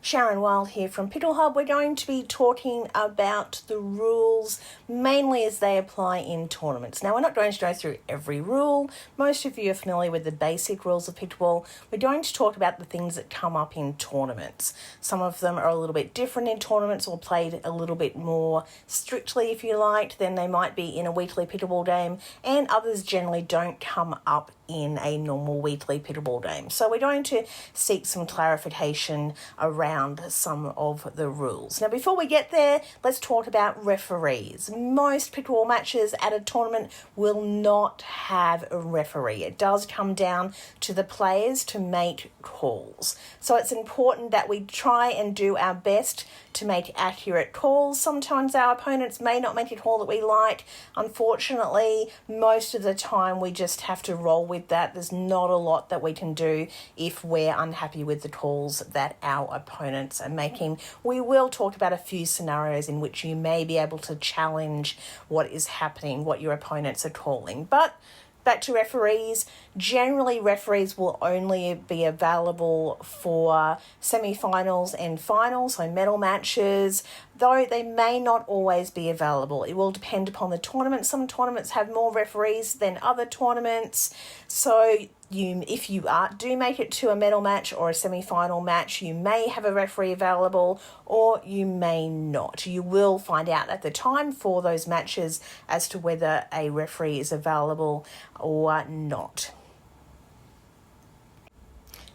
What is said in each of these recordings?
Sharon Wild here from Pickle Hub. We're going to be talking about the rules mainly as they apply in tournaments. Now, we're not going to go through every rule. Most of you are familiar with the basic rules of pickleball. We're going to talk about the things that come up in tournaments. Some of them are a little bit different in tournaments or played a little bit more strictly, if you like, than they might be in a weekly pickleball game, and others generally don't come up in a normal weekly pickleball game. So we're going to seek some clarification around some of the rules. Now, before we get there, let's talk about referees. Most pickleball matches at a tournament will not have a referee. It does come down to the players to make calls. So it's important that we try and do our best to make accurate calls. Sometimes our opponents may not make a call that we like. Unfortunately, most of the time we just have to roll with that. There's not a lot that we can do if we're unhappy with the calls that our opponents are making. We will talk about a few scenarios in which you may be able to challenge what is happening, what your opponents are calling. But back to referees. Generally, referees will only be available for semi-finals and finals, so medal matches, though they may not always be available. It will depend upon the tournament. Some tournaments have more referees than other tournaments. So if you do make it to a medal match or a semi-final match, you may have a referee available or you may not. You will find out at the time for those matches as to whether a referee is available or not.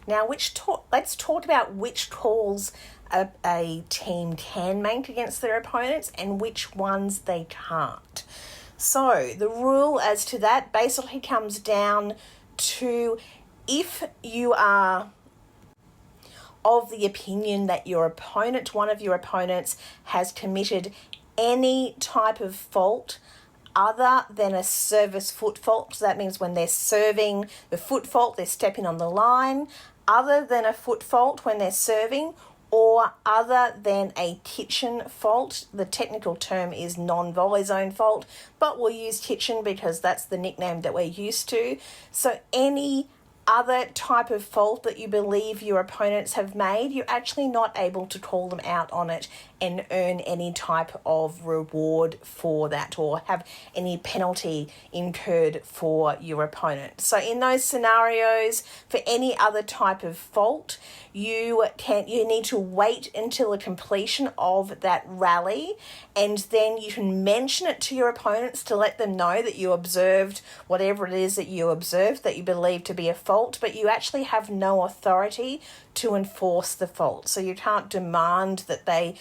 Now, let's talk about which calls a team can make against their opponents and which ones they can't. So the rule as to that basically comes down to if you are of the opinion that one of your opponents has committed any type of fault other than a service foot fault. So that means when they're serving the foot fault, they're stepping on the line, other than a foot fault when they're serving, or other than a kitchen fault. The technical term is non-volley zone fault, but we'll use kitchen because that's the nickname that we're used to. So any other type of fault that you believe your opponents have made, you're actually not able to call them out on it and earn any type of reward for that or have any penalty incurred for your opponent. So in those scenarios, for any other type of fault, you need to wait until the completion of that rally, and then you can mention it to your opponents to let them know that you observed whatever it is that you observed that you believe to be a fault, but you actually have no authority to enforce the fault. So you can't demand that they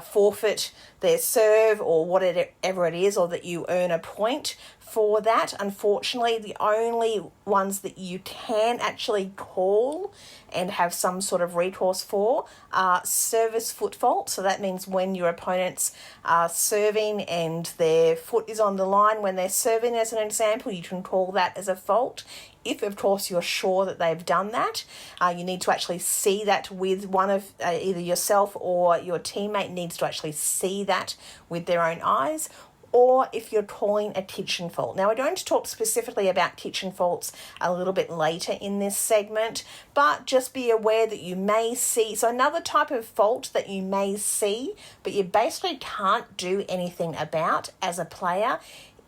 forfeit their serve or whatever it is, or that you earn a point for that. Unfortunately, the only ones that you can actually call and have some sort of recourse for are service foot fault. So that means when your opponents are serving and their foot is on the line when they're serving, as an example, you can call that as a fault. If, of course, you're sure that they've done that, you need to actually see that with one of either yourself or your teammate needs to actually see that with their own eyes. Or if you're calling a kitchen fault. Now, we're going to talk specifically about kitchen faults a little bit later in this segment, but just be aware that you may see, so another type of fault that you may see, but you basically can't do anything about as a player,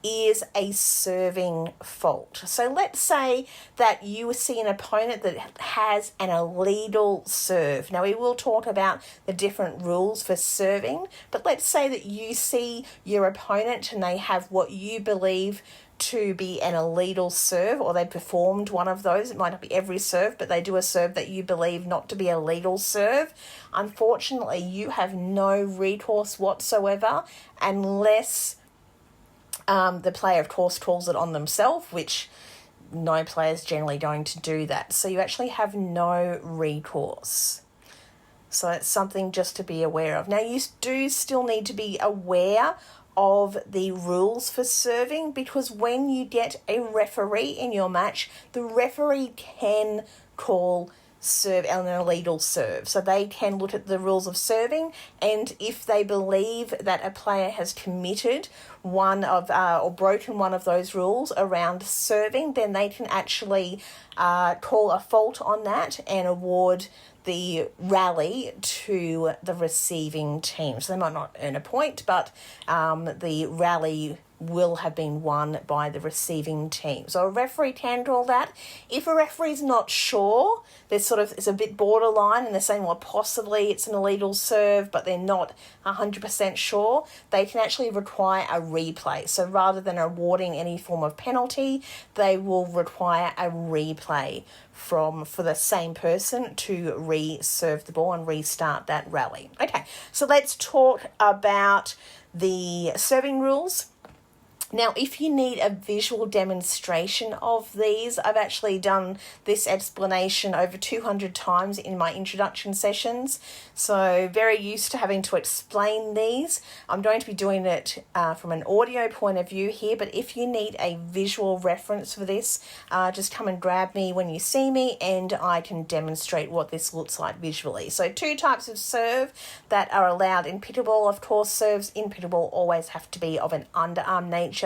is a serving fault. So let's say that you see an opponent that has an illegal serve. Now, we will talk about the different rules for serving, but let's say that you see your opponent and they have what you believe to be an illegal serve, or they performed one of those. It might not be every serve, but they do a serve that you believe not to be a legal serve. Unfortunately, you have no recourse whatsoever unless the player, of course, calls it on themselves, which no player is generally going to do that. So you actually have no recourse. So it's something just to be aware of. Now, you do still need to be aware of the rules for serving, because when you get a referee in your match, the referee can call serve an illegal serve. So they can look at the rules of serving, and if they believe that a player has committed one of or broken one of those rules around serving, then they can actually call a fault on that and award the rally to the receiving team. So they might not earn a point, but the rally will have been won by the receiving team. So a referee can do all that. If a referee's not sure, it's a bit borderline and they're saying, well, possibly it's an illegal serve, but they're not 100% sure, they can actually require a replay. So rather than awarding any form of penalty, they will require a replay for the same person to re-serve the ball and restart that rally. Okay, so let's talk about the serving rules. Now, if you need a visual demonstration of these, I've actually done this explanation over 200 times in my introduction sessions, so very used to having to explain these. I'm going to be doing it from an audio point of view here, but if you need a visual reference for this, just come and grab me when you see me and I can demonstrate what this looks like visually. So 2 types of serve that are allowed in pickleball. Of course, serves in pickleball always have to be of an underarm nature,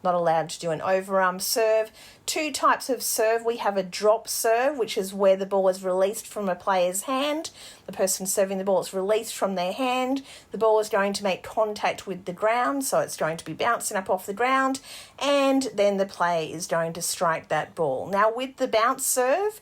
not allowed to do an overarm serve. 2 types of serve. We have a drop serve, which is where the ball is released from a player's hand. The person serving the ball is released from their hand. The ball is going to make contact with the ground, so it's going to be bouncing up off the ground, and then the player is going to strike that ball. Now, with the bounce serve,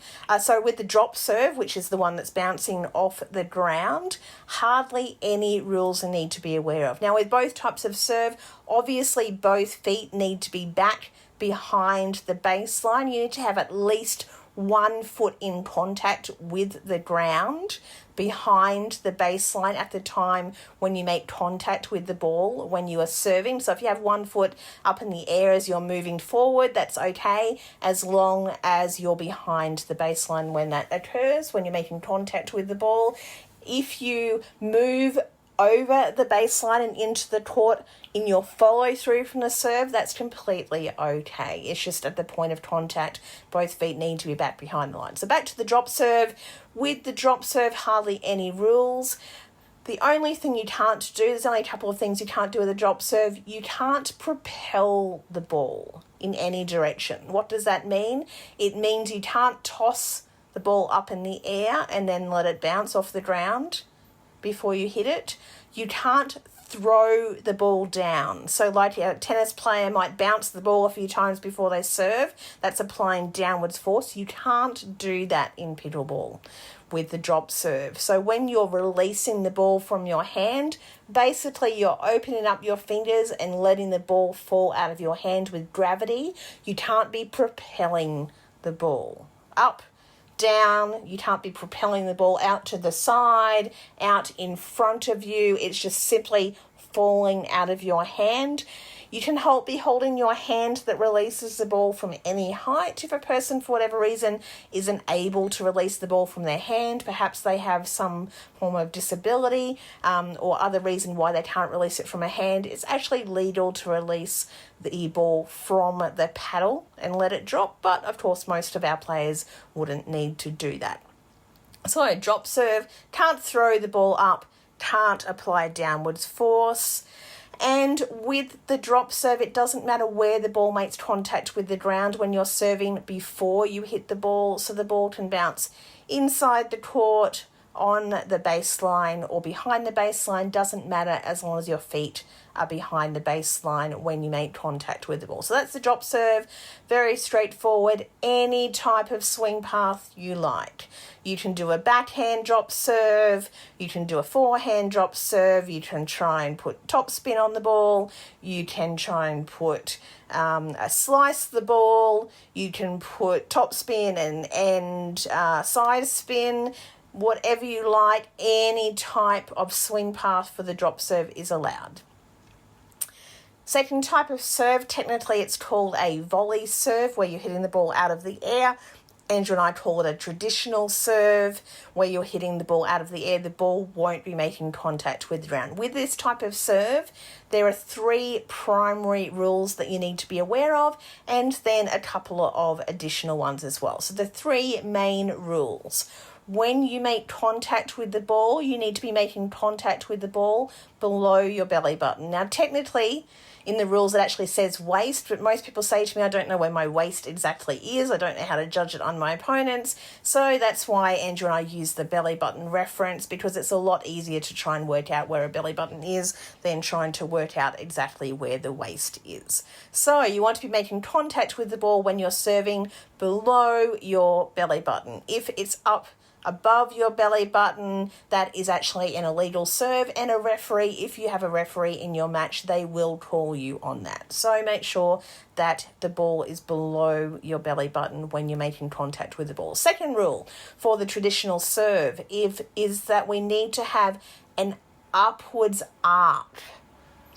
with the drop serve, which is the one that's bouncing off the ground, hardly any rules need to be aware of. Now, with both types of serve, obviously both feet need to be back behind the baseline. You need to have at least 1 foot in contact with the ground behind the baseline at the time when you make contact with the ball when you are serving. So if you have 1 foot up in the air as you're moving forward, that's okay, as long as you're behind the baseline when that occurs, when you're making contact with the ball. If you move over the baseline and into the court in your follow through from the serve, that's completely okay. It's just at the point of contact, both feet need to be back behind the line. So back to the drop serve. With the drop serve, hardly any rules. The only thing you can't do, there's only a couple of things you can't do with a drop serve. You can't propel the ball in any direction. What does that mean? It means you can't toss the ball up in the air and then let it bounce off the ground before you hit it. You can't throw the ball down. So like a tennis player might bounce the ball a few times before they serve. That's applying downwards force. You can't do that in pickleball with the drop serve. So when you're releasing the ball from your hand, basically you're opening up your fingers and letting the ball fall out of your hand with gravity. You can't be propelling the ball up, down. You can't be propelling the ball out to the side, out in front of you. It's just simply falling out of your hand. You can be holding your hand that releases the ball from any height. If a person, for whatever reason, isn't able to release the ball from their hand, perhaps they have some form of disability or other reason why they can't release it from a hand, it's actually legal to release the ball from the paddle and let it drop. But, of course, most of our players wouldn't need to do that. So, drop serve, can't throw the ball up, can't apply downwards force. And with the drop serve, it doesn't matter where the ball makes contact with the ground when you're serving before you hit the ball. So the ball can bounce inside the court, on the baseline or behind the baseline, doesn't matter as long as your feet are behind the baseline when you make contact with the ball. So that's the drop serve, very straightforward, any type of swing path you like. You can do a backhand drop serve, you can do a forehand drop serve, you can try and put top spin on the ball, you can try and put a slice the ball, you can put top spin and side spin. Whatever you like, any type of swing path for the drop serve is allowed. Second type of serve, technically it's called a volley serve, where you're hitting the ball out of the air. Andrew and I call it a traditional serve, where you're hitting the ball out of the air. The ball won't be making contact with the ground. With this type of serve, there are 3 primary rules that you need to be aware of, and then a couple of additional ones as well. So the 3 main rules. when you make contact with the ball, you need to be making contact with the ball below your belly button. Now, technically, in the rules, it actually says waist, but most people say to me, I don't know where my waist exactly is. I don't know how to judge it on my opponents. So that's why Andrew and I use the belly button reference, because it's a lot easier to try and work out where a belly button is than trying to work out exactly where the waist is. So you want to be making contact with the ball when you're serving below your belly button. If it's up above your belly button, that is actually an illegal serve, and a referee, if you have a referee in your match, they will call you on that. So make sure that the ball is below your belly button when you're making contact with the ball. Second rule for the traditional serve is that we need to have an upwards arc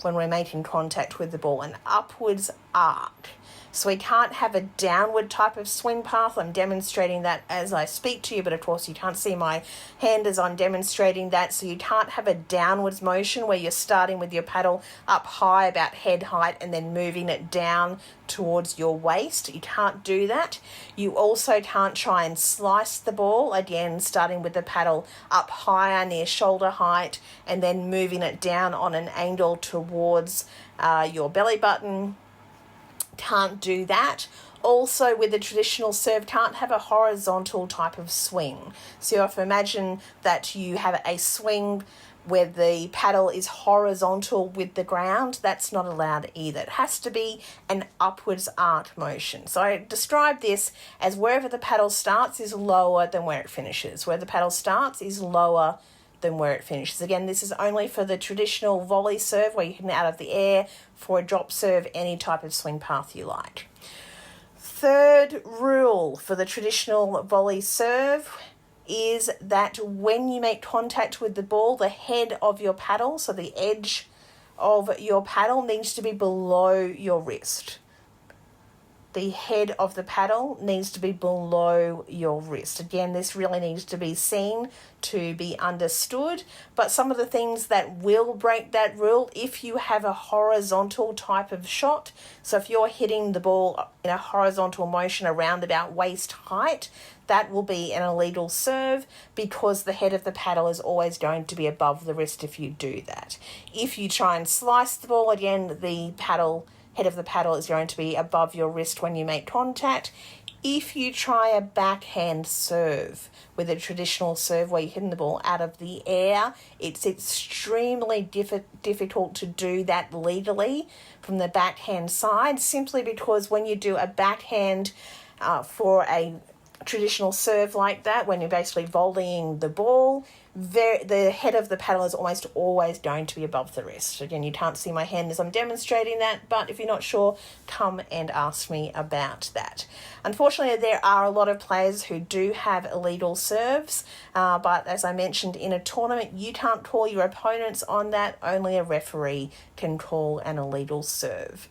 when we're making contact with the ball, an upwards arc. So we can't have a downward type of swing path. I'm demonstrating that as I speak to you, but of course you can't see my hand as I'm demonstrating that. So you can't have a downwards motion where you're starting with your paddle up high about head height and then moving it down towards your waist. You can't do that. You also can't try and slice the ball, again starting with the paddle up higher near shoulder height and then moving it down on an angle towards your belly button. Can't do that. Also, with the traditional serve, can't have a horizontal type of swing. So if you imagine that you have a swing where the paddle is horizontal with the ground, that's not allowed either. It has to be an upwards arc motion. So I describe this as wherever the paddle starts is lower than where it finishes. Where the paddle starts is lower than where it finishes. Again, this is only for the traditional volley serve where you hit it out of the air. For a drop serve, any type of swing path you like. Third rule for the traditional volley serve is that when you make contact with the ball, the head of your paddle, so the edge of your paddle, needs to be below your wrist. The head of the paddle needs to be below your wrist. Again, this really needs to be seen to be understood, but some of the things that will break that rule, if you have a horizontal type of shot, so if you're hitting the ball in a horizontal motion around about waist height, that will be an illegal serve because the head of the paddle is always going to be above the wrist if you do that. If you try and slice the ball, again, the head of the paddle is going to be above your wrist when you make contact. If you try a backhand serve with a traditional serve where you're hitting the ball out of the air, it's extremely difficult to do that legally from the backhand side, simply because when you do a backhand for a traditional serve like that, when you're basically volleying the ball, the head of the paddle is almost always going to be above the wrist. Again, you can't see my hand as I'm demonstrating that, but if you're not sure, come and ask me about that. Unfortunately, there are a lot of players who do have illegal serves, but as I mentioned, in a tournament, you can't call your opponents on that. Only a referee can call an illegal serve.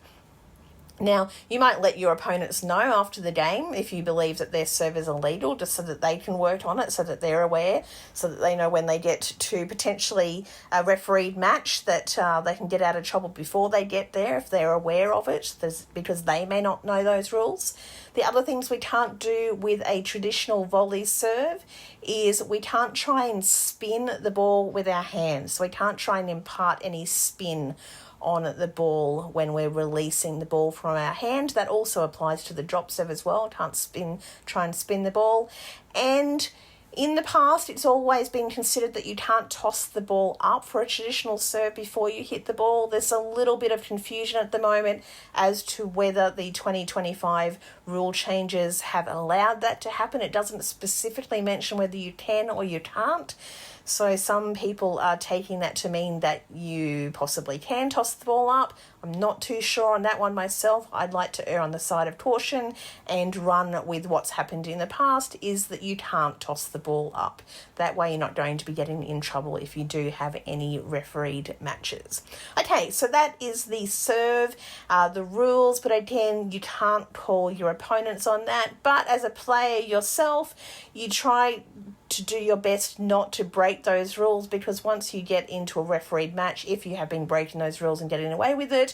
Now, you might let your opponents know after the game if you believe that their serve is illegal, just so that they can work on it, so that they're aware, so that they know when they get to potentially a refereed match that they can get out of trouble before they get there if they're aware of it, because they may not know those rules. The other things we can't do with a traditional volley serve is we can't try and spin the ball with our hands. So we can't try and impart any spin on the ball when we're releasing the ball from our hand. That also applies to the drop serve as well. Can't try and spin the ball. And in the past, it's always been considered that you can't toss the ball up for a traditional serve before you hit the ball. There's a little bit of confusion at the moment as to whether the 2025 rule changes have allowed that to happen. It doesn't specifically mention whether you can or you can't. So some people are taking that to mean that you possibly can toss the ball up. I'm not too sure on that one myself. I'd like to err on the side of caution and run with what's happened in the past, is that you can't toss the ball up. That way you're not going to be getting in trouble if you do have any refereed matches. Okay, so that is the serve, the rules, but again, you can't call your opponents on that. But as a player yourself, you try to do your best not to break those rules, because once you get into a refereed match, if you have been breaking those rules and getting away with it,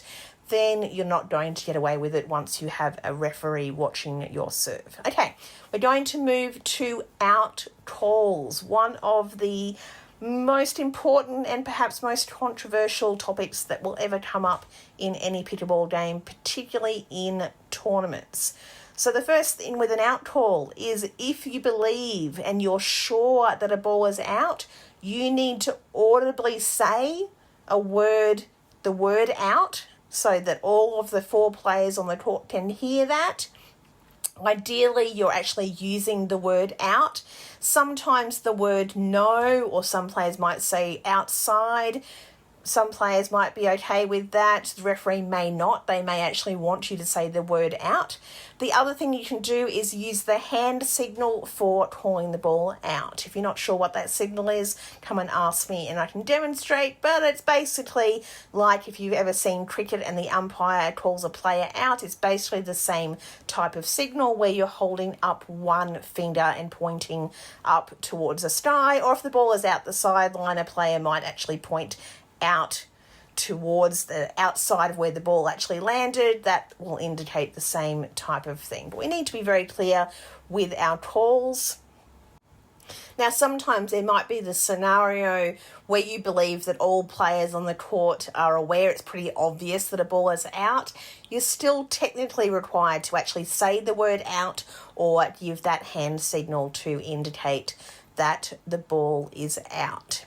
then you're not going to get away with it once you have a referee watching your serve. Okay, we're going to move to out calls, one of the most important and perhaps most controversial topics that will ever come up in any pickleball game, particularly in tournaments. So the first thing with an out call is if you believe and you're sure that a ball is out, you need to audibly say the word out, so that all of the 4 players on the court can hear that. Ideally, you're actually using the word out. Sometimes the word no, or some players might say outside. Some players might be okay with that. The referee may not. They may actually want you to say the word out. The other thing you can do is use the hand signal for calling the ball out. If you're not sure what that signal is, come and ask me and I can demonstrate. But it's basically like if you've ever seen cricket and the umpire calls a player out, it's basically the same type of signal where you're holding up one finger and pointing up towards the sky. Or if the ball is out the sideline, a player might actually point out towards the outside of where the ball actually landed. That will indicate the same type of thing. But we need to be very clear with our calls. Now, sometimes there might be the scenario where you believe that all players on the court are aware, it's pretty obvious that a ball is out. You're still technically required to actually say the word out or give that hand signal to indicate that the ball is out.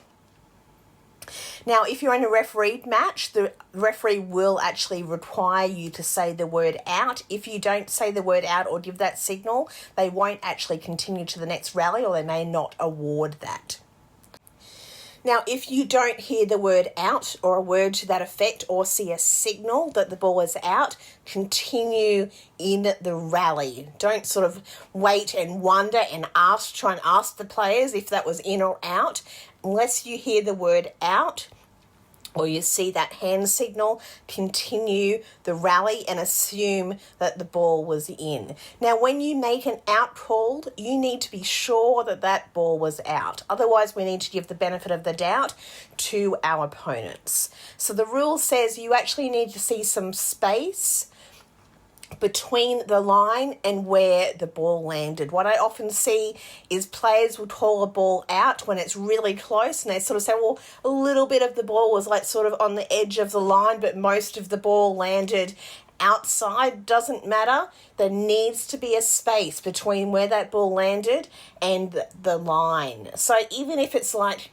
Now, if you're in a refereed match, the referee will actually require you to say the word out. If you don't say the word out or give that signal, they won't actually continue to the next rally, or they may not award that. Now, if you don't hear the word out or a word to that effect or see a signal that the ball is out, continue in the rally. Don't sort of wait and wonder and try and ask the players if that was in or out. Unless you hear the word out or you see that hand signal, continue the rally and assume that the ball was in. Now, when you make an out call, you need to be sure that that ball was out. Otherwise, we need to give the benefit of the doubt to our opponents. So the rule says you actually need to see some space between the line and where the ball landed. What I often see is players will call a ball out when it's really close, and they sort of say, well, a little bit of the ball was like sort of on the edge of the line, but most of the ball landed outside. Doesn't matter. There needs to be a space between where that ball landed and the line. So even if it's like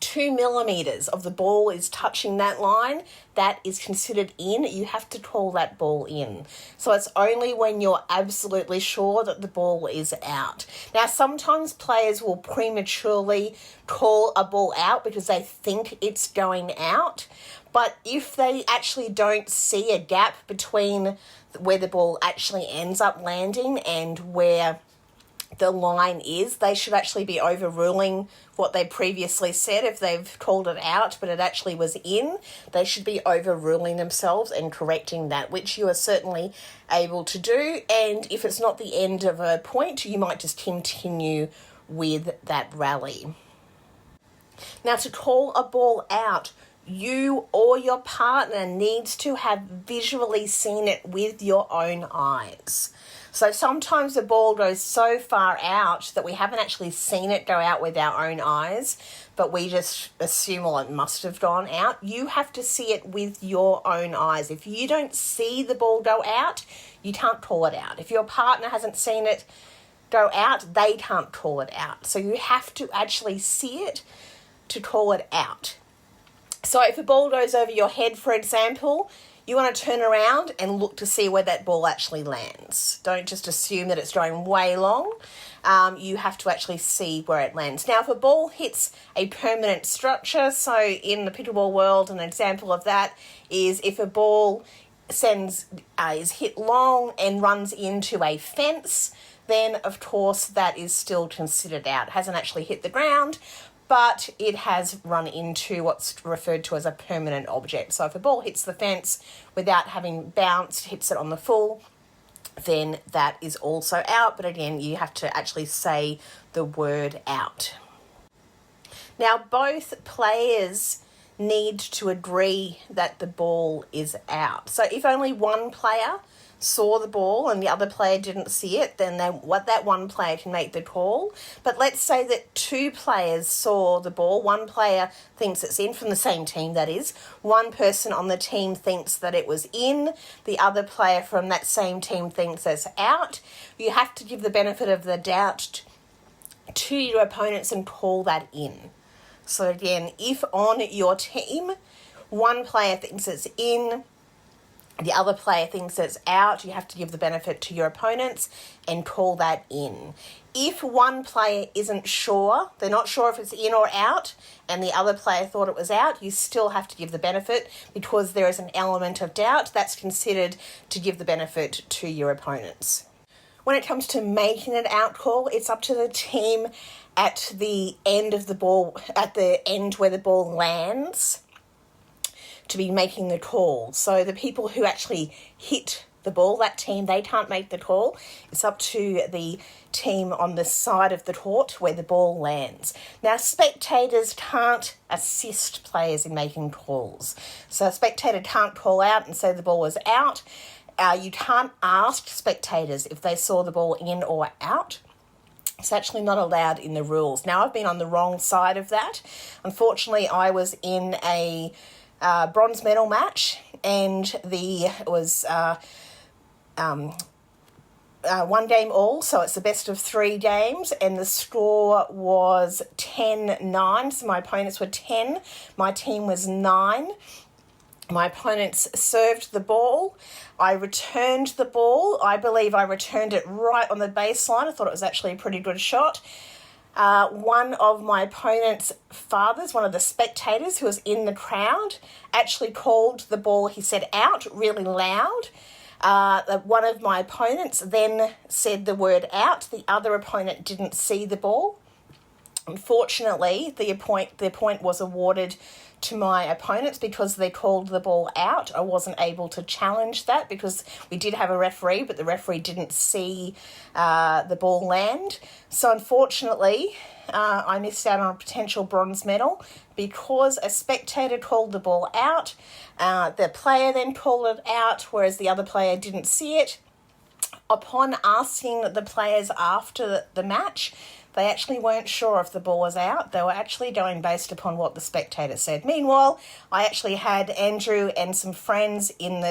2 millimeters of the ball is touching that line, that is considered in. You have to call that ball in. So it's only when you're absolutely sure that the ball is out. Now, sometimes players will prematurely call a ball out because they think it's going out. But if they actually don't see a gap between where the ball actually ends up landing and where the line is, they should actually be overruling what they previously said. If they've called it out but it actually was in, they should be overruling themselves and correcting that, which you are certainly able to do. And if it's not the end of a point, you might just continue with that rally. Now, to call a ball out, you or your partner needs to have visually seen it with your own eyes. So sometimes the ball goes so far out that we haven't actually seen it go out with our own eyes, but we just assume, well, it must have gone out. You have to see it with your own eyes. If you don't see the ball go out, you can't call it out. If your partner hasn't seen it go out, they can't call it out. So you have to actually see it to call it out. So if a ball goes over your head, for example, you want to turn around and look to see where that ball actually lands. Don't just assume that it's going way long. You have to actually see where it lands. Now, if a ball hits a permanent structure, so in the pickleball world, an example of that is if a ball is hit long and runs into a fence, then of course that is still considered out. It hasn't actually hit the ground, but it has run into what's referred to as a permanent object. So if a ball hits the fence without having bounced, hits it on the full, then that is also out. But again, you have to actually say the word out. Now, both players need to agree that the ball is out. So if only one player saw the ball and the other player didn't see it, then that one player can make the call. But let's say that two players saw the ball. One player thinks it's in, from the same team, that is. One person on the team thinks that it was in. The other player from that same team thinks it's out. You have to give the benefit of the doubt to your opponents and call that in. So again, if on your team one player thinks it's in, the other player thinks it's out, you have to give the benefit to your opponents and call that in. If one player isn't sure, they're not sure if it's in or out, and the other player thought it was out, you still have to give the benefit because there is an element of doubt. That's considered to give the benefit to your opponents. When it comes to making an out call, it's up to the team at the end of the ball, at the end where the ball lands, to be making the call. So the people who actually hit the ball, that team, they can't make the call. It's up to the team on the side of the court where the ball lands. Now, spectators can't assist players in making calls. So a spectator can't call out and say the ball was out. You can't ask spectators if they saw the ball in or out. It's actually not allowed in the rules. Now, I've been on the wrong side of that. Unfortunately, I was in a bronze medal match, and it was one game all, so it's the best of 3 games, and the score was 10-9. So my opponents were 10, my team was 9. My opponents served the ball. I returned the ball. I believe I returned it right on the baseline. I thought it was actually a pretty good shot. One of my opponent's fathers, one of the spectators who was in the crowd, actually called the ball, he said, out really loud. One of my opponents then said the word out. The other opponent didn't see the ball. Unfortunately, the point was awarded to my opponents because they called the ball out. I wasn't able to challenge that because we did have a referee, but the referee didn't see the ball land. So unfortunately, I missed out on a potential bronze medal because a spectator called the ball out. The player then called it out, whereas the other player didn't see it. Upon asking the players after the match, they actually weren't sure if the ball was out. They were actually going based upon what the spectator said. Meanwhile, I actually had Andrew and some friends in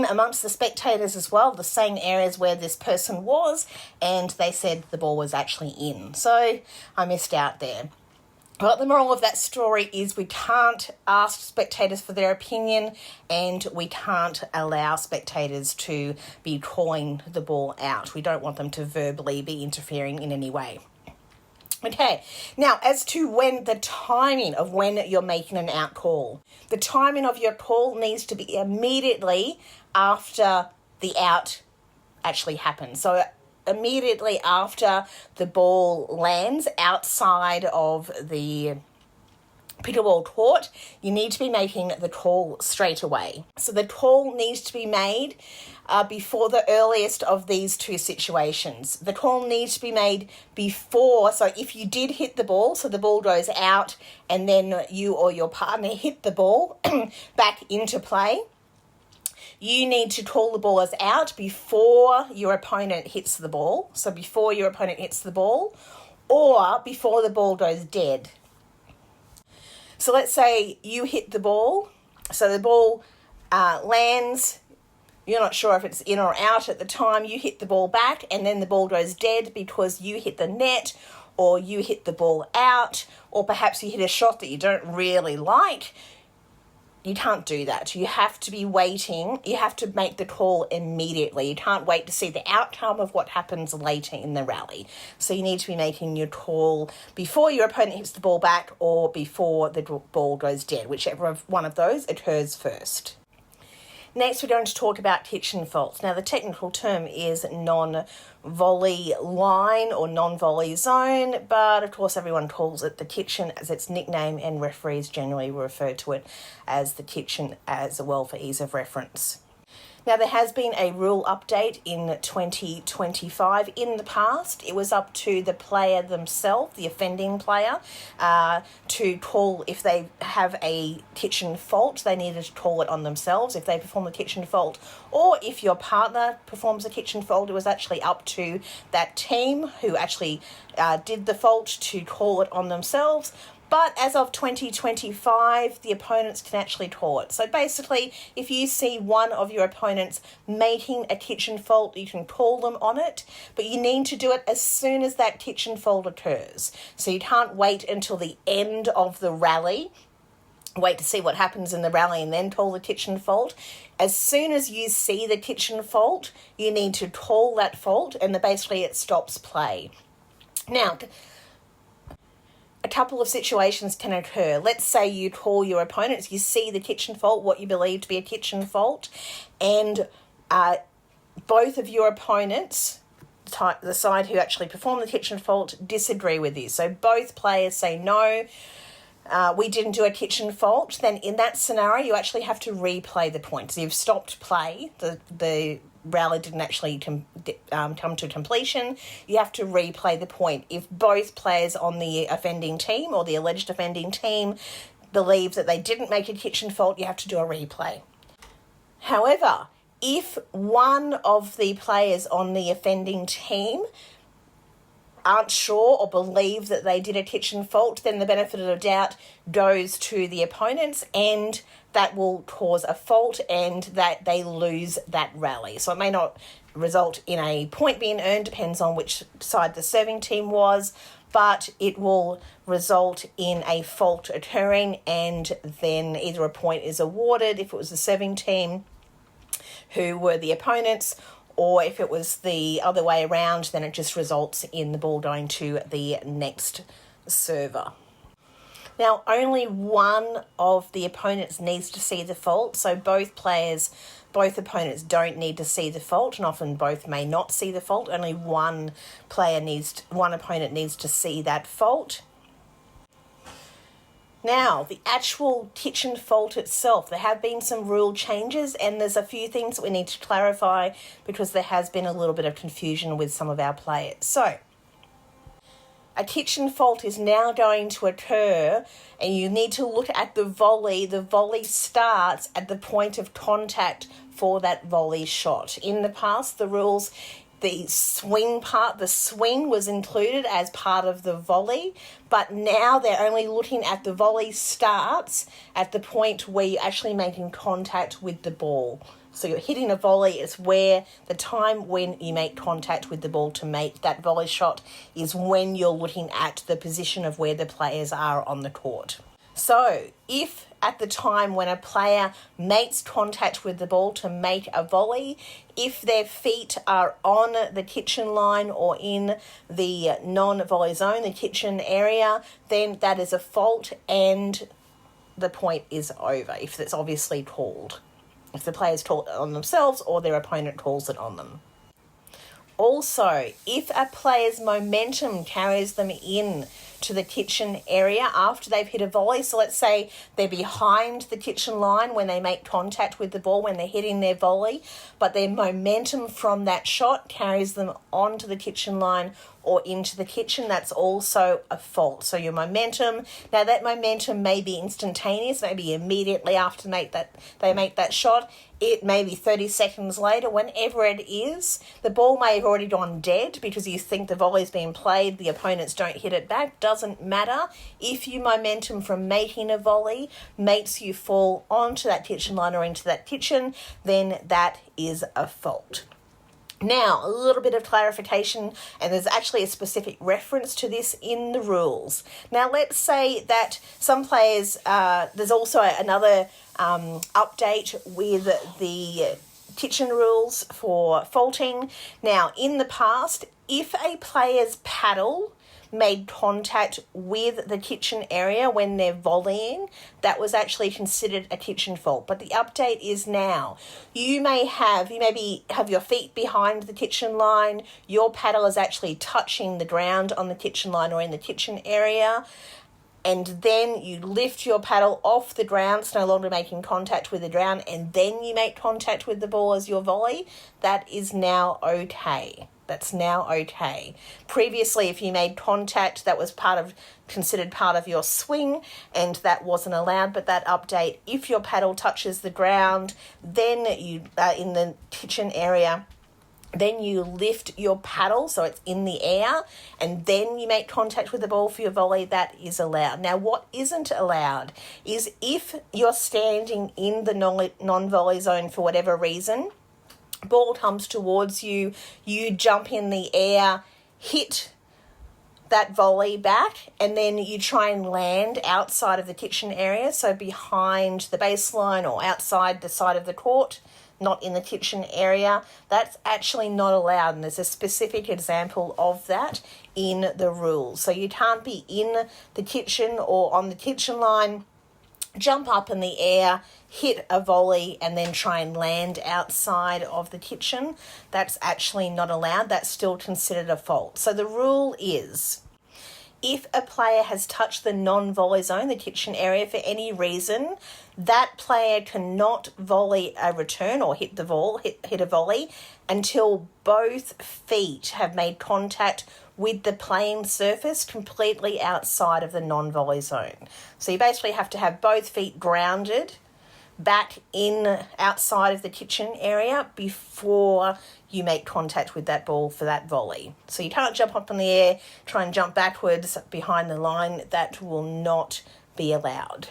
amongst the spectators as well, the same areas where this person was, and they said the ball was actually in. So I missed out there. But the moral of that story is we can't ask spectators for their opinion, and we can't allow spectators to be calling the ball out. We don't want them to verbally be interfering in any way. Okay, now as to the timing of when you're making an out call. The timing of your call needs to be immediately after the out actually happens. So immediately after the ball lands outside of the pickleball court, you need to be making the call straight away. So the call needs to be made before the earliest of these two situations. The call needs to be made before, so if you did hit the ball, so the ball goes out and then you or your partner hit the ball back into play, you need to call the ball as out before your opponent hits the ball. So before your opponent hits the ball or before the ball goes dead. So let's say you hit the ball. So the ball lands. You're not sure if it's in or out at the time. You hit the ball back and then the ball goes dead because you hit the net or you hit the ball out, or perhaps you hit a shot that you don't really like. You can't do that. You have to be waiting. You have to make the call immediately. You can't wait to see the outcome of what happens later in the rally. So you need to be making your call before your opponent hits the ball back or before the ball goes dead, whichever one of those occurs first. Next, we're going to talk about kitchen faults. Now, the technical term is non-volley line or non-volley zone, but of course everyone calls it the kitchen as its nickname, and referees generally refer to it as the kitchen as well for ease of reference. Now, there has been a rule update in 2025. In the past, it was up to the player themselves, the offending player, to call if they have a kitchen fault. They needed to call it on themselves if they perform a kitchen fault. Or if your partner performs a kitchen fault, it was actually up to that team who actually did the fault to call it on themselves. But as of 2025, the opponents can actually call it. So basically, if you see one of your opponents making a kitchen fault, you can call them on it, but you need to do it as soon as that kitchen fault occurs. So you can't wait until the end of the rally, wait to see what happens in the rally and then call the kitchen fault. As soon as you see the kitchen fault, you need to call that fault, and basically it stops play. Now, a couple of situations can occur. Let's say you call your opponents, you see the kitchen fault, what you believe to be a kitchen fault, and both of your opponents, the side who actually performed the kitchen fault, disagree with you. So both players say, no, we didn't do a kitchen fault. Then in that scenario, you actually have to replay the point. So you've stopped play. The rally didn't actually come to completion. You have to replay the point. If both players on the offending team or the alleged offending team believe that they didn't make a kitchen fault, you have to do a replay. However, if one of the players on the offending team aren't sure or believe that they did a kitchen fault, then the benefit of the doubt goes to the opponents, and that will cause a fault and that they lose that rally. So it may not result in a point being earned, depends on which side the serving team was, but it will result in a fault occurring, and then either a point is awarded if it was the serving team who were the opponents, or if it was the other way around, then it just results in the ball going to the next server. Now, only one of the opponents needs to see the fault, so both opponents don't need to see the fault, and often both may not see the fault. Only one opponent needs to see that fault. Now, the actual kitchen fault itself, there have been some rule changes, and there's a few things that we need to clarify because there has been a little bit of confusion with some of our players. So, a kitchen fault is now going to occur, and you need to look at the volley. The volley starts at the point of contact for that volley shot. In the past, the rules, the swing was included as part of the volley, but now they're only looking at the volley starts at the point where you're actually making contact with the ball. So you're hitting a volley, it's where the time when you make contact with the ball to make that volley shot is when you're looking at the position of where the players are on the court. So if at the time when a player makes contact with the ball to make a volley, if their feet are on the kitchen line or in the non-volley zone, the kitchen area, then that is a fault and the point is over, if it's obviously called. If the players call it on themselves or their opponent calls it on them. Also, if a player's momentum carries them in to the kitchen area after they've hit a volley, so let's say they're behind the kitchen line when they make contact with the ball when they're hitting their volley, but their momentum from that shot carries them onto the kitchen line or into the kitchen, that's also a fault. So your momentum, now that momentum may be instantaneous, maybe immediately after they make that shot, it may be 30 seconds later, whenever it is, the ball may have already gone dead because you think the volley's being played, the opponents don't hit it back, doesn't matter. If your momentum from making a volley makes you fall onto that kitchen line or into that kitchen, then that is a fault. Now, a little bit of clarification, and there's actually a specific reference to this in the rules. Now, let's say that some players, there's also another update with the kitchen rules for faulting. Now, in the past, if a player's paddle made contact with the kitchen area when they're volleying, that was actually considered a kitchen fault. But the update is now, you may have your feet behind the kitchen line, your paddle is actually touching the ground on the kitchen line or in the kitchen area, and then you lift your paddle off the ground, it's no longer making contact with the ground, and then you make contact with the ball as your volley, that is now okay. That's now okay. Previously, if you made contact, that was considered part of your swing, and that wasn't allowed. But that update, if your paddle touches the ground, then you in the kitchen area, then you lift your paddle so it's in the air, and then you make contact with the ball for your volley. That is allowed. Now, what isn't allowed is if you're standing in the non-volley zone for whatever reason, ball comes towards you, you jump in the air, hit that volley back, and then you try and land outside of the kitchen area, so behind the baseline or outside the side of the court, not in the kitchen area. That's actually not allowed, and there's a specific example of that in the rules. So you can't be in the kitchen or on the kitchen line, jump up in the air, hit a volley, and then try and land outside of the kitchen. That's actually not allowed. That's still considered a fault. So the rule is, if a player has touched the non-volley zone, the kitchen area, for any reason, that player cannot volley a return or hit a volley until both feet have made contact with the playing surface completely outside of the non-volley zone. So you basically have to have both feet grounded back in outside of the kitchen area before you make contact with that ball for that volley. So you can't jump up in the air, try and jump backwards behind the line. That will not be allowed.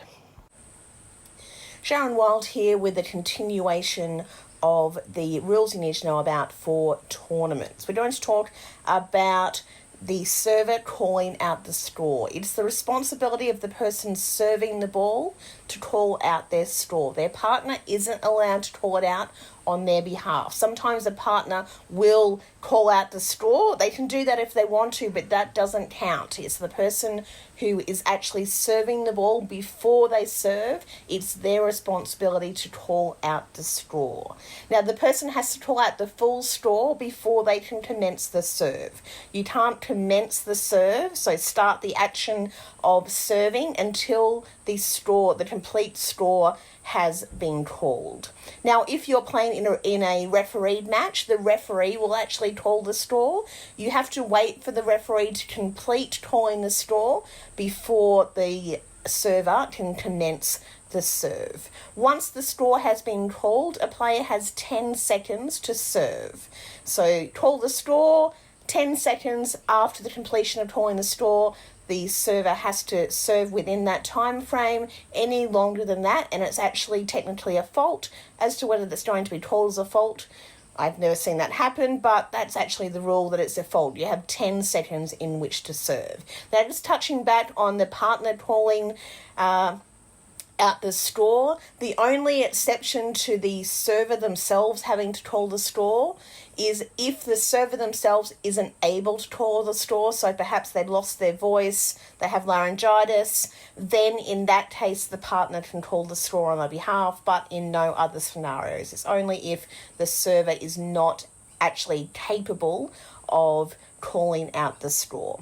Sharon Wild here with a continuation of the rules you need to know about for tournaments. We're going to talk about the server calling out the score. It's the responsibility of the person serving the ball to call out their score. Their partner isn't allowed to call it out on their behalf. Sometimes a partner will call out the score. They can do that if they want to, but that doesn't count. It's the person who is actually serving the ball before they serve. It's their responsibility to call out the score. Now, the person has to call out the full score before they can commence the serve. You can't commence the serve, so start the action of serving until the complete score has been called. Now, if you're playing in a refereed match, the referee will actually call the score. You have to wait for the referee to complete calling the score before the server can commence the serve. Once the score has been called, a player has 10 seconds to serve. So call the score, 10 seconds after the completion of calling the score, the server has to serve within that time frame. Any longer than that, and it's actually technically a fault. As to whether that's going to be called as a fault, I've never seen that happen, but that's actually the rule, that it's a fault. You have 10 seconds in which to serve. Now, just touching back on the partner calling out the score, the only exception to the server themselves having to call the score is if the server themselves isn't able to call the score, so perhaps they've lost their voice, they have laryngitis, then in that case the partner can call the score on their behalf, but in no other scenarios. It's only if the server is not actually capable of calling out the score.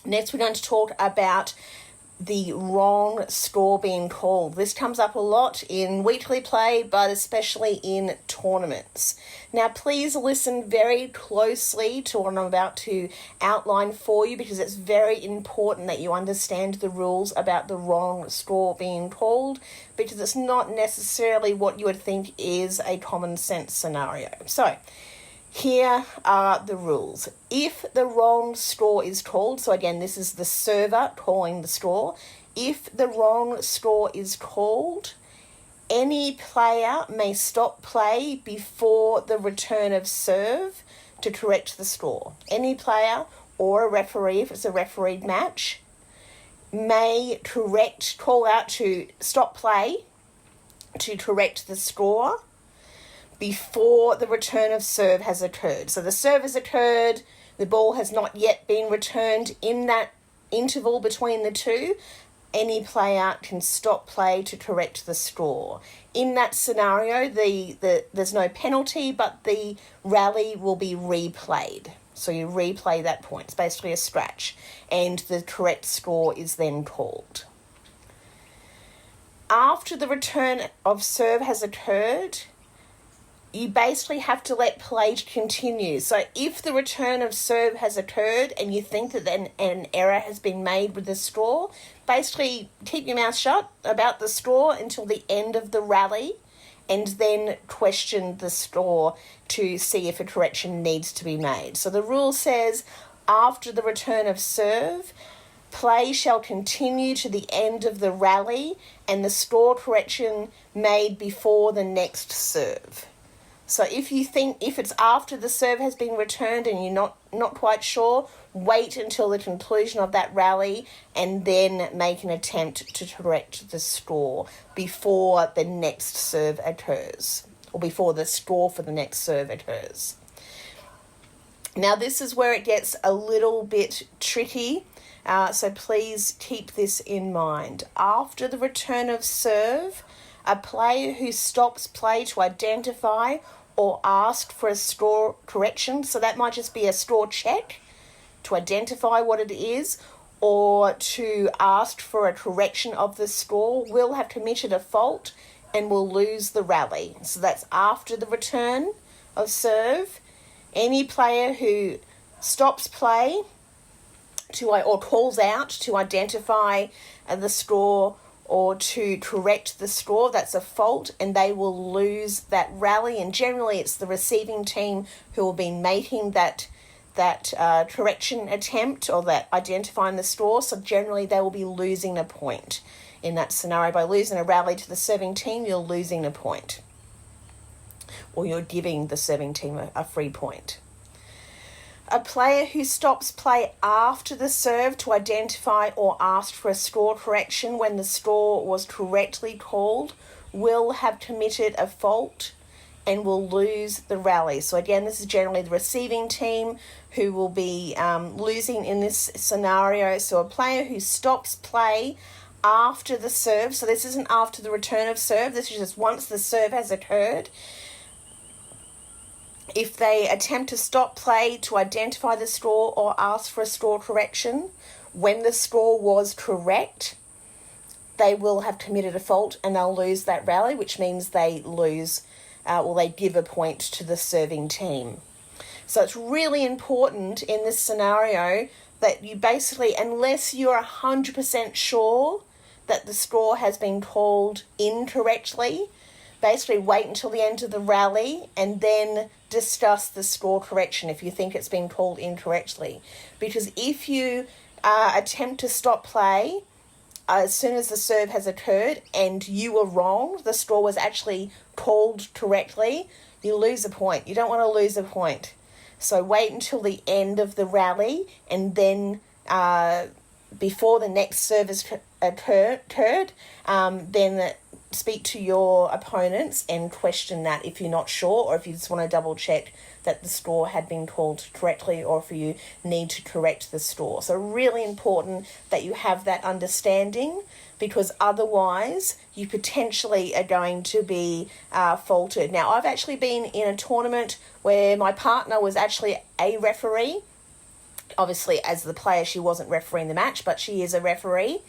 Next, we're going to talk about the wrong score being called. This comes up a lot in weekly play, but especially in tournaments. Now, please listen very closely to what I'm about to outline for you, because it's very important that you understand the rules about the wrong score being called, because it's not necessarily what you would think is a common sense scenario. So, here are the rules. If the wrong score is called, so again, this is the server calling the score. If the wrong score is called, any player may stop play before the return of serve to correct the score. Any player or a referee, if it's a refereed match, may call out to stop play to correct the score before the return of serve has occurred. So the serve has occurred, the ball has not yet been returned. In that interval between the two, any player can stop play to correct the score. In that scenario, there's no penalty, but the rally will be replayed. So you replay that point. It's basically a scratch. And the correct score is then called. After the return of serve has occurred, you basically have to let play continue. So if the return of serve has occurred and you think that an error has been made with the straw, basically keep your mouth shut about the straw until the end of the rally, and then question the straw to see if a correction needs to be made. So the rule says, after the return of serve, play shall continue to the end of the rally and the straw correction made before the next serve. So if it's after the serve has been returned and you're not quite sure, wait until the conclusion of that rally and then make an attempt to correct the score before the next serve occurs, or before the score for the next serve occurs. Now this is where it gets a little bit tricky, so please keep this in mind. After the return of serve, a player who stops play to identify or ask for a score correction, so that might just be a score check to identify what it is, or to ask for a correction of the score, will have committed a fault and will lose the rally. So that's after the return of serve. Any player who stops play or calls out to identify the score or to correct the score, that's a fault, and they will lose that rally. And generally it's the receiving team who will be making that correction attempt, or that identifying the score, so generally they will be losing a point in that scenario. By losing a rally to the serving team, you're losing a point, or you're giving the serving team a free point. A player who stops play after the serve to identify or ask for a score correction when the score was correctly called will have committed a fault and will lose the rally. So again, this is generally the receiving team who will be losing in this scenario. So a player who stops play after the serve, so this isn't after the return of serve, this is just once the serve has occurred. If they attempt to stop play to identify the score or ask for a score correction when the score was correct, they will have committed a fault and they'll lose that rally, which means they lose they give a point to the serving team. So it's really important in this scenario that you basically, unless you're 100% sure that the score has been called incorrectly, basically wait until the end of the rally and then discuss the score correction if you think it's been called incorrectly. Because if you attempt to stop play as soon as the serve has occurred and you were wrong, the score was actually called correctly, you lose a point. You don't want to lose a point. So wait until the end of the rally and then before the next serve has occurred, then speak to your opponents and question that if you're not sure, or if you just want to double check that the score had been called correctly, or if you need to correct the score. So really important that you have that understanding, because otherwise you potentially are going to be faulted. Now, I've actually been in a tournament where my partner was actually a referee. Obviously, as the player, she wasn't refereeing the match, but she is a referee.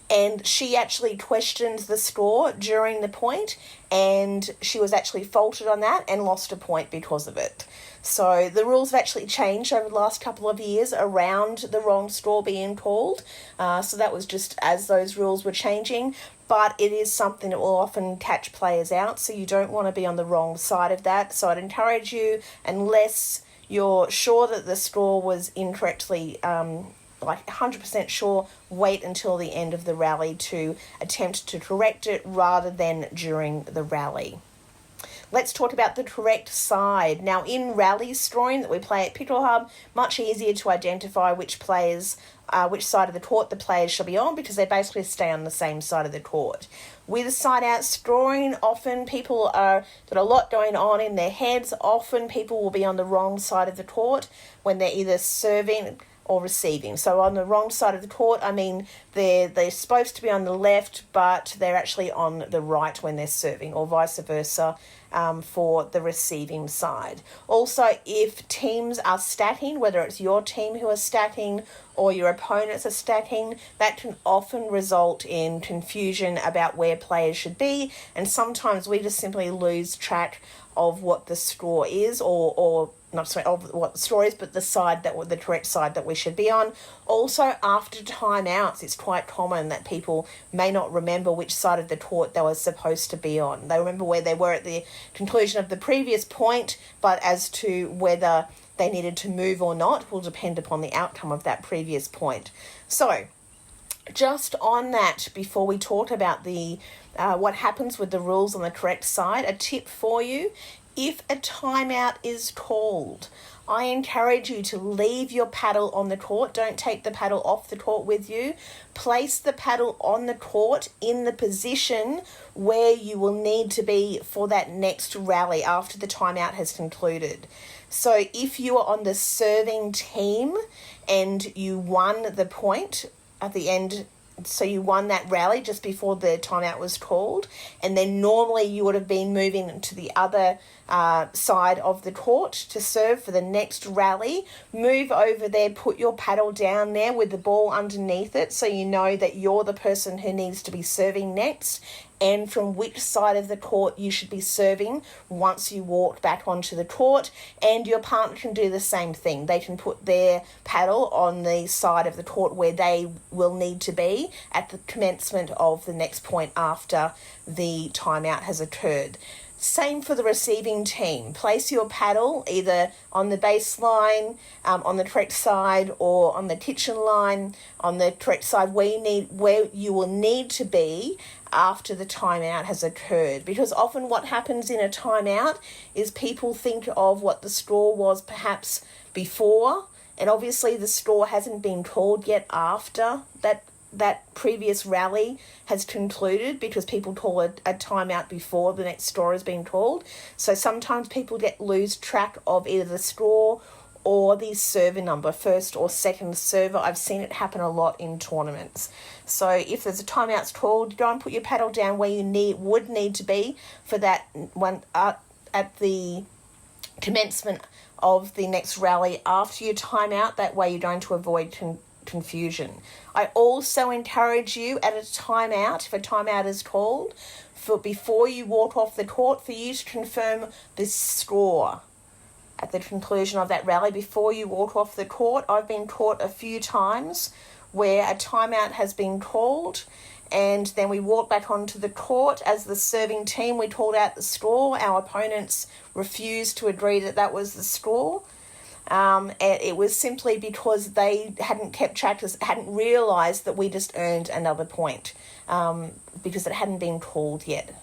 And she actually questioned the score during the point, and she was actually faulted on that and lost a point because of it. So the rules have actually changed over the last couple of years around the wrong score being called. So that was just as those rules were changing. But it is something that will often catch players out, so you don't want to be on the wrong side of that. So I'd encourage you, unless you're sure that the score was incorrectly 100% sure, wait until the end of the rally to attempt to correct it rather than during the rally. Let's talk about the correct side. Now, in rally scoring that we play at Pickle Hub, much easier to identify which side of the court the players shall be on, because they basically stay on the same side of the court. With side-out scoring, often people got a lot going on in their heads. Often people will be on the wrong side of the court when they're either serving or receiving. So on the wrong side of the court, I mean, they're supposed to be on the left, but they're actually on the right when they're serving, or vice versa for the receiving side. Also, if teams are stacking, whether it's your team who are stacking or your opponents are stacking, that can often result in confusion about where players should be, and sometimes we just simply lose track of what the score is, or not sorry, of what the score is, but the correct side that we should be on. Also, after timeouts, it's quite common that people may not remember which side of the court they were supposed to be on. They remember where they were at the conclusion of the previous point, but as to whether they needed to move or not will depend upon the outcome of that previous point. So, just on that, before we talk about the what happens with the rules on the correct side, a tip for you: if a timeout is called, I encourage you to leave your paddle on the court. Don't take the paddle off the court with you. Place the paddle on the court in the position where you will need to be for that next rally after the timeout has concluded. So if you are on the serving team and you won the point at the end, so you won that rally just before the timeout was called, and then normally you would have been moving to the other side of the court to serve for the next rally, move over there, put your paddle down there with the ball underneath it so you know that you're the person who needs to be serving next, and from which side of the court you should be serving once you walk back onto the court. And your partner can do the same thing. They can put their paddle on the side of the court where they will need to be at the commencement of the next point after the timeout has occurred. Same for the receiving team. Place your paddle either on the baseline, on the correct side, or on the kitchen line, on the correct side where you will need to be after the timeout has occurred. Because often what happens in a timeout is people think of what the score was perhaps before, and obviously the score hasn't been called yet after that previous rally has concluded, because people call a timeout before the next score has been called. So sometimes people lose track of either the score or the server number, first or second server. I've seen it happen a lot in tournaments. So if there's a timeout's called, go and put your paddle down where you would need to be for that one at the commencement of the next rally after your timeout. That way you're going to avoid confusion. I also encourage you at a timeout, if a timeout is called, for before you walk off the court, for you to confirm the score at the conclusion of that rally before you walk off the court. I've been caught a few times where a timeout has been called, and then we walk back onto the court as the serving team. We called out the score. Our opponents refused to agree that that was the score. And it was simply because they hadn't kept track, hadn't realised that we just earned another point, because it hadn't been called yet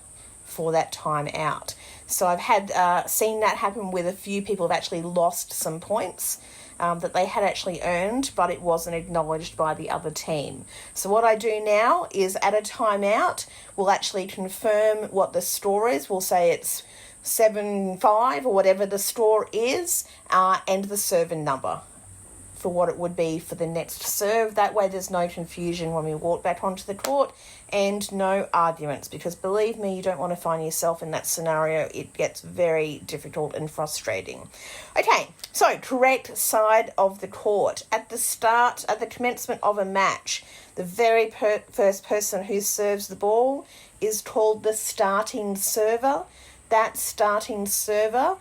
for that time out. So I've had seen that happen with a few people who've actually lost some points that they had actually earned, but it wasn't acknowledged by the other team. So what I do now is at a timeout, we'll actually confirm what the score is. We'll say it's 7-5 or whatever the score is, and the server number for what it would be for the next serve. That way there's no confusion when we walk back onto the court, and no arguments, because believe me, you don't want to find yourself in that scenario. It gets very difficult and frustrating. Okay, so correct side of the court. At the commencement of a match, the very first person who serves the ball is called the starting server. That starting server,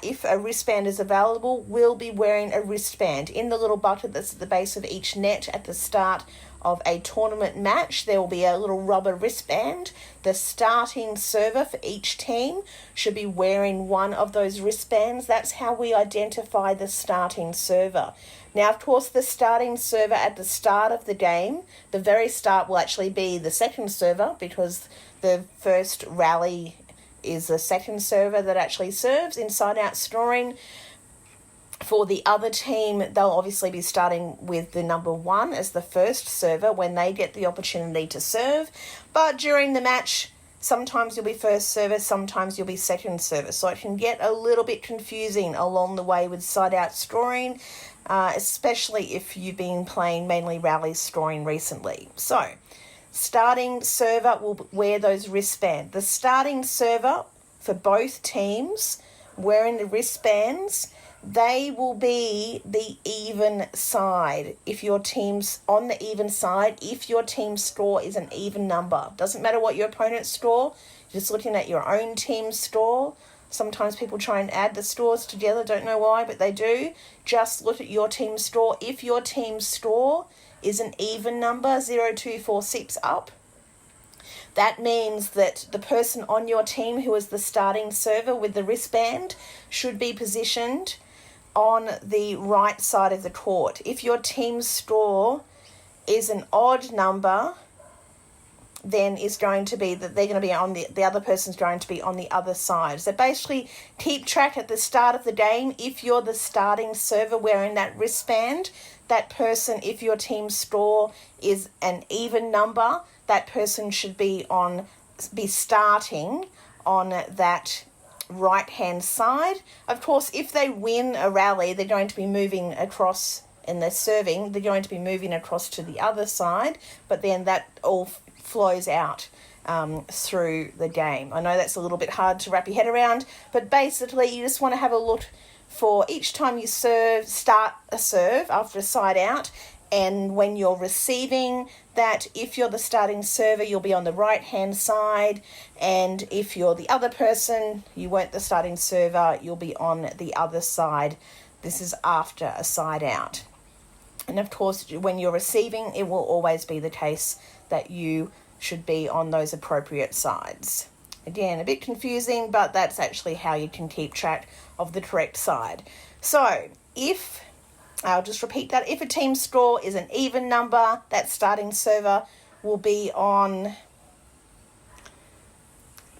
if a wristband is available, will be wearing a wristband. In the little bucket that's at the base of each net at the start of a tournament match, there will be a little rubber wristband. The starting server for each team should be wearing one of those wristbands. That's how we identify the starting server. Now, of course, the starting server at the start of the game, the very start, will actually be the second server, because the first rally is the second server that actually serves. Inside-out scoring for the other team, they'll obviously be starting with the number 1 as the first server when they get the opportunity to serve. But during the match, sometimes you'll be first server, sometimes you'll be second server. So it can get a little bit confusing along the way with side-out scoring. especially if you've been playing mainly rally scoring recently. So, starting server will wear those wristbands. The starting server for both teams wearing the wristbands, they will be the even side. If your team's on the even side, if your team's score is an even number. Doesn't matter what your opponent's score, just looking at your own team's score. Sometimes people try and add the scores together, don't know why, but they do. Just look at your team's score. If your team's score is an even number, 0, 2, 4, 6 up, that means that the person on your team who is the starting server with the wristband should be positioned on the right side of the court. If your team's score is an odd number, then is going to be that they're going to be on the other person's going to be on the other side. So basically keep track at the start of the game. If you're the starting server wearing that wristband, that person, if your team's score is an even number, that person should be starting on that right hand side. Of course, if they win a rally, they're going to be moving across and they're serving, they're going to be moving across to the other side, but then that all flows out through the game. I know that's a little bit hard to wrap your head around, but basically you just want to have a look for each time you start a serve after a side out, and when you're receiving that, if you're the starting server, you'll be on the right hand side, and if you're the other person, you weren't the starting server, you'll be on the other side. This is after a side out. And of course, when you're receiving, it will always be the case that you should be on those appropriate sides. Again, a bit confusing, but that's actually how you can keep track of the correct side. So, I'll just repeat that, if a team score is an even number, that starting server will be on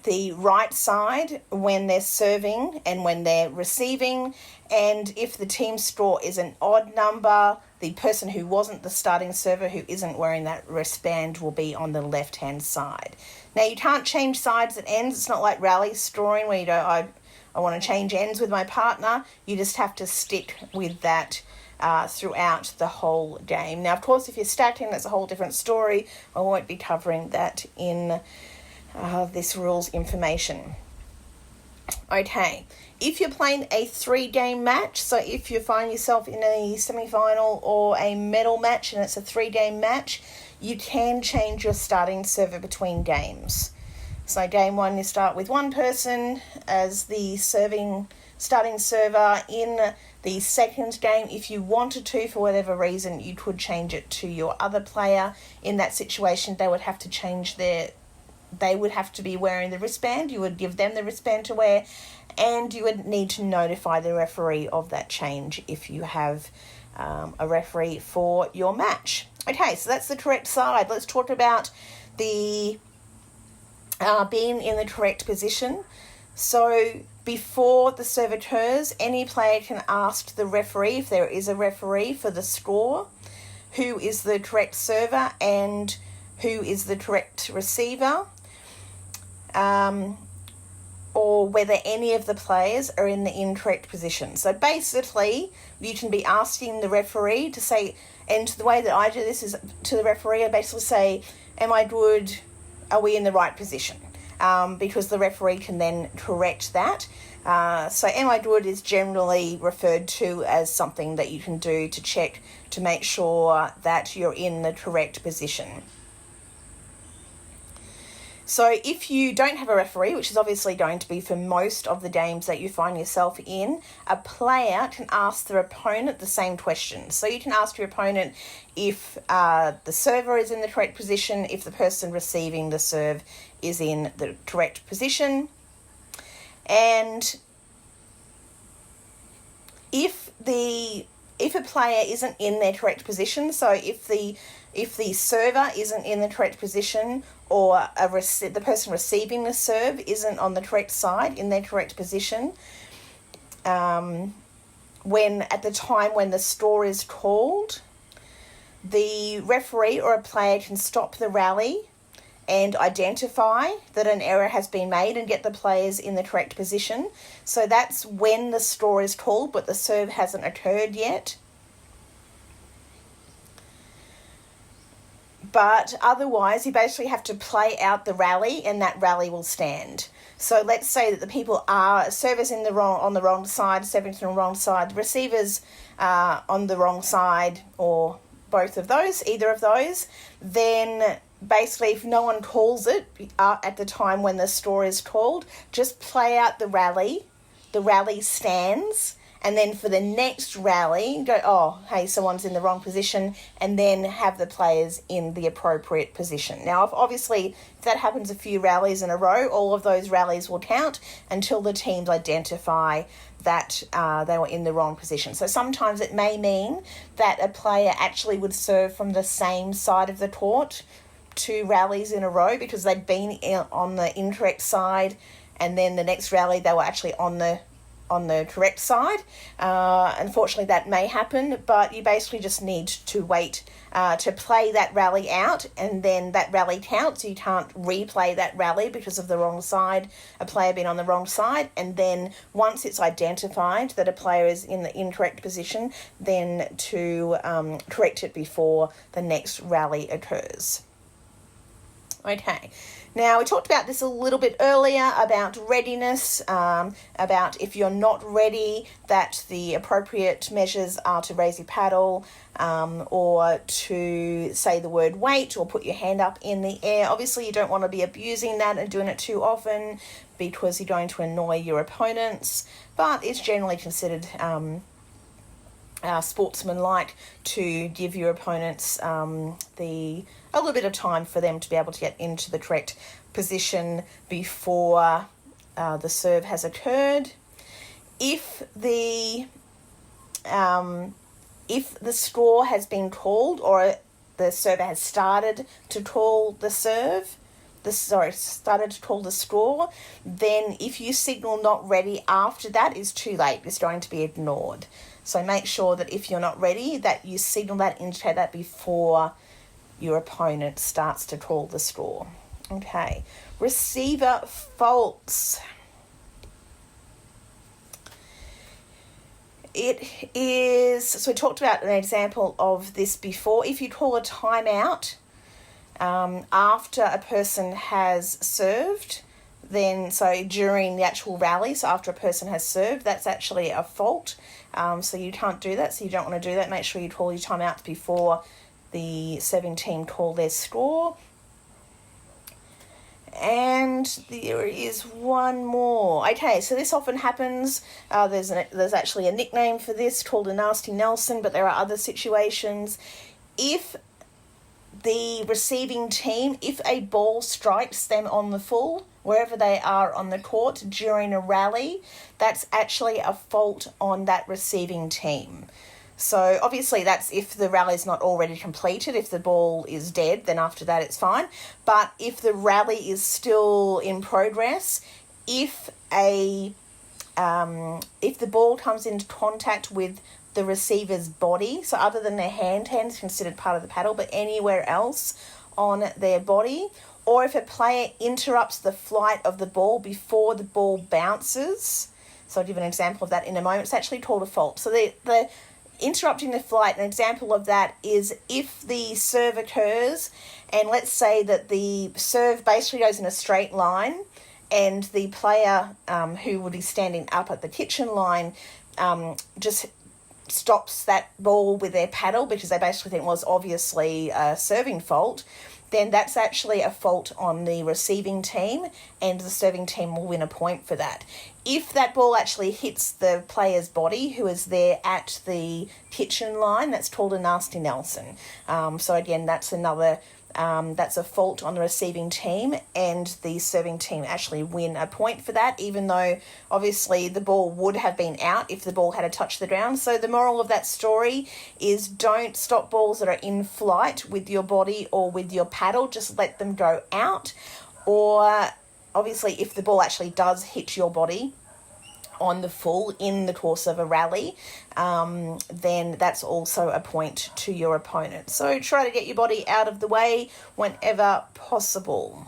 the right side when they're serving and when they're receiving. And if the team score is an odd number, the person who wasn't the starting server, who isn't wearing that wristband, will be on the left-hand side. Now, you can't change sides at ends. It's not like rally scoring where you go, I want to change ends with my partner. You just have to stick with that throughout the whole game. Now, of course, if you're stacking, that's a whole different story. I won't be covering that in this rules information. Okay, if you're playing a 3-game match, so if you find yourself in a semi-final or a medal match and it's a 3-game match, you can change your starting server between games. So game 1, you start with one person as the starting server. In the second game, if you wanted to, for whatever reason, you could change it to your other player. In that situation, they would have to be wearing the wristband. You would give them the wristband to wear, and you would need to notify the referee of that change if you have a referee for your match. Okay, so that's the correct side. Let's talk about the being in the correct position. So before the serve occurs, any player can ask the referee, if there is a referee, for the score, who is the correct server and who is the correct receiver, or whether any of the players are in the incorrect position. So basically, you can be asking the referee to say, and the way that I do this is to the referee, I basically say, am I good? Are we in the right position? Because the referee can then correct that. So am I good is generally referred to as something that you can do to check to make sure that you're in the correct position. So if you don't have a referee, which is obviously going to be for most of the games that you find yourself in, a player can ask their opponent the same question. So you can ask your opponent if the server is in the correct position, if the person receiving the serve is in the correct position, and if a player isn't in their correct position, so if the server isn't in the correct position, or the person receiving the serve isn't on the correct side, in their correct position, when at the time when the score is called, the referee or a player can stop the rally and identify that an error has been made and get the players in the correct position. So that's when the score is called, but the serve hasn't occurred yet. But otherwise, you basically have to play out the rally, and that rally will stand. So let's say that the people are servers on the wrong side, serving on the wrong side, receivers on the wrong side, or both of those, either of those. Then basically, if no one calls it at the time when the score is called, just play out the rally. The rally stands. And then for the next rally, go, oh, hey, someone's in the wrong position, and then have the players in the appropriate position. Now, obviously, if that happens a few rallies in a row, all of those rallies will count until the teams identify that they were in the wrong position. So sometimes it may mean that a player actually would serve from the same side of the court 2 rallies in a row because they'd been on the incorrect side, and then the next rally they were actually on the correct side. Unfortunately, that may happen, but you basically just need to wait to play that rally out, and then that rally counts. You can't replay that rally because of the wrong side, a player being on the wrong side, and then once it's identified that a player is in the incorrect position, then to correct it before the next rally occurs. Okay. Now, we talked about this a little bit earlier about readiness, about if you're not ready, that the appropriate measures are to raise your paddle or to say the word wait or put your hand up in the air. Obviously, you don't want to be abusing that and doing it too often because you're going to annoy your opponents, but it's generally considered sportsmanlike to give your opponents a little bit of time for them to be able to get into the correct position before the serve has occurred. If the score has been called or the server has started to call the serve, started to call the score, then if you signal not ready after that, is too late. It's going to be ignored. So make sure that if you're not ready, that you signal that, indicate that before your opponent starts to call the score. Okay, receiver faults. It is, so we talked about an example of this before. If you call a timeout after a person has served, then so during the actual rally, so after a person has served, that's actually a fault. So you can't do that, so you don't want to do that. Make sure you call your timeouts before the serving team call their score. And there is one more. Okay, so this often happens. There's actually a nickname for this called a nasty Nelson, but there are other situations. If the receiving team, if a ball strikes them on the full, wherever they are on the court during a rally, that's actually a fault on that receiving team. So obviously that's if the rally is not already completed. If the ball is dead, then after that it's fine. But if the rally is still in progress, if the ball comes into contact with the receiver's body, so other than their hand is considered part of the paddle, but anywhere else on their body, or if a player interrupts the flight of the ball before the ball bounces, so I'll give an example of that in a moment, it's actually called a fault. So the interrupting the flight, an example of that is if the serve occurs, and let's say that the serve basically goes in a straight line, and the player who would be standing up at the kitchen line just stops that ball with their paddle because they basically think was obviously a serving fault, then that's actually a fault on the receiving team, and the serving team will win a point for that. If that ball actually hits the player's body who is there at the kitchen line, that's called a nasty Nelson. So again, that's another, that's a fault on the receiving team, and the serving team actually win a point for that, even though obviously the ball would have been out if the ball had touched the ground. So the moral of that story is don't stop balls that are in flight with your body or with your paddle, just let them go out. Or obviously if the ball actually does hit your body on the full in the course of a rally, then that's also a point to your opponent. So try to get your body out of the way whenever possible.